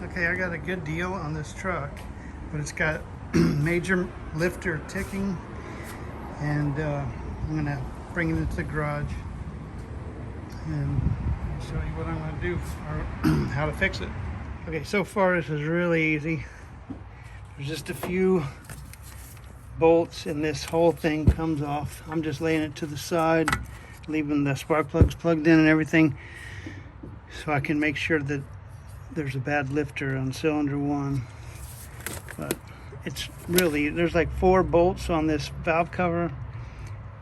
Okay, I got a good deal on this truck, but it's got major lifter ticking, and I'm gonna bring it into the garage and show you what I'm gonna do or how to fix it. Okay, so far this is really easy. There's just a few bolts and this whole thing comes off. I'm just laying it to the side, leaving the spark plugs plugged in and everything, so I can make sure that there's a bad lifter on cylinder 1. But it's really, there's like 4 bolts on this valve cover,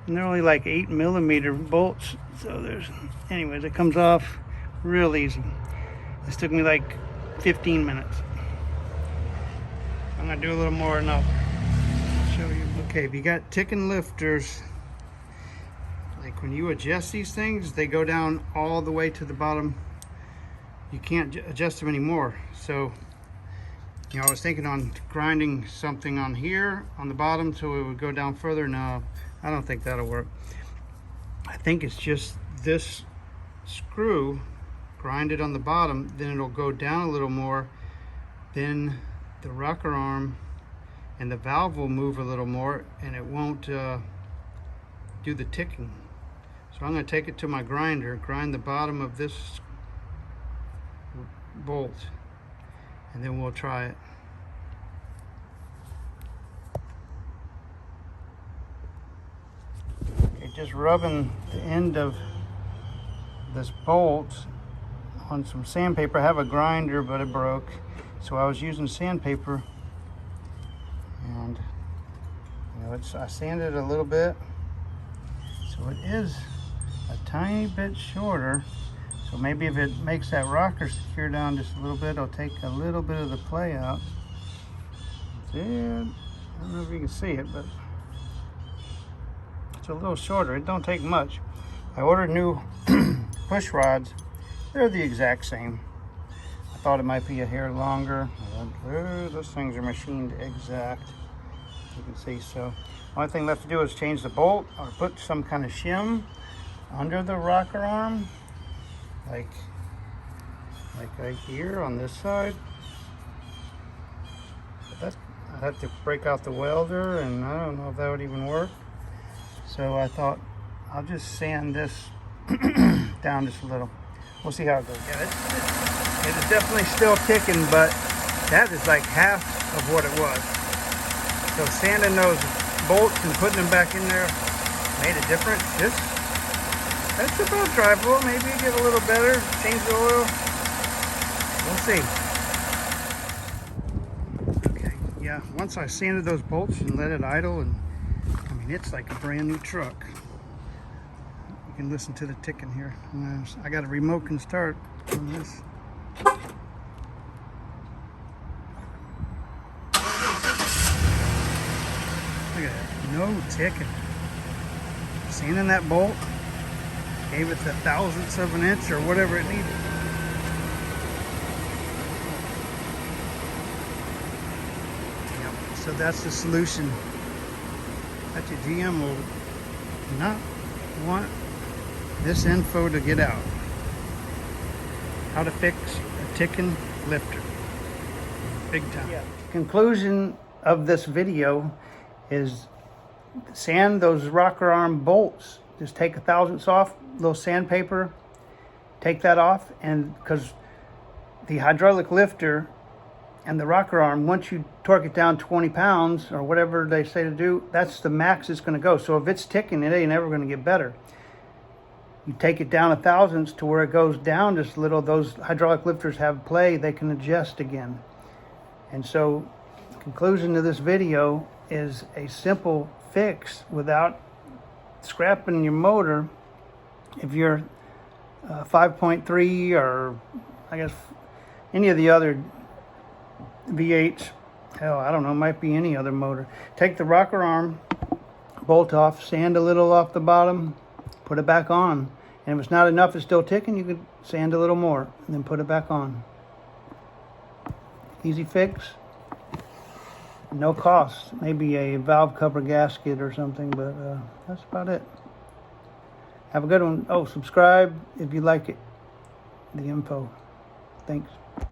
and they're only like 8mm bolts. So there's, anyways, it comes off real easy. This took me like 15 minutes. I'm gonna do a little more and I'll show you. Okay, if you got ticking lifters, like when you adjust these things, they go down all the way to the bottom. You can't adjust them anymore. So, you know, I was thinking on grinding something on here on the bottom so it would go down further. No, I don't think that'll work. I think it's just this screw grinded on the bottom, then it'll go down a little more, then the rocker arm and the valve will move a little more, and it won't do the ticking. So I'm going to take it to my grinder, grind the bottom of this bolt, and then we'll try it. Okay, just rubbing the end of this bolt on some sandpaper. I have a grinder, but it broke, so I was using sandpaper, and you know, I sanded a little bit, so it is a tiny bit shorter. So maybe if it makes that rocker secure down just a little bit, it'll take a little bit of the play out. That's it. I don't know if you can see it, but it's a little shorter. It don't take much. I ordered new push rods. They're the exact same. I thought it might be a hair longer. Those things are machined exact. You can see. So only thing left to do is change the bolt or put some kind of shim under the rocker arm. Like right here on this side. But I'd have to break out the welder, and I don't know if that would even work. So I thought I'll just sand this down just a little. We'll see how it goes. Yeah, it is definitely still ticking, but that is like half of what it was. So sanding those bolts and putting them back in there made a difference. That's about drivable. Maybe it get a little better. Change the oil. We'll see. Okay, yeah. Once I sanded those bolts and let it idle, and I mean, it's like a brand new truck. You can listen to the ticking here. I got a remote can start on this. Look at that. No ticking. Sanding that bolt. Gave it the 1,000th of an inch or whatever it needed. Yep. So that's the solution. That your GM will not want this info to get out. How to fix a ticking lifter. Big time. Yeah. Conclusion of this video is sand those rocker arm bolts. Just take 1,000ths off, little sandpaper, take that off, and because the hydraulic lifter and the rocker arm, once you torque it down 20 pounds or whatever they say to do, that's the max it's going to go. So if it's ticking, it ain't ever going to get better. You take it down 1,000ths to where it goes down just a little. Those hydraulic lifters have play, they can adjust again. And so the conclusion to this video is a simple fix without scrapping your motor. If you're 5.3 or I guess any of the other V8s, hell, I don't know, might be any other motor. Take the rocker arm bolt off, sand a little off the bottom, put it back on. And if it's not enough, it's still ticking, you could sand a little more and then put it back on. Easy fix. No cost. Maybe a valve cover gasket or something, but that's about it. Have a good one. Oh, subscribe if you like it, the info. Thanks.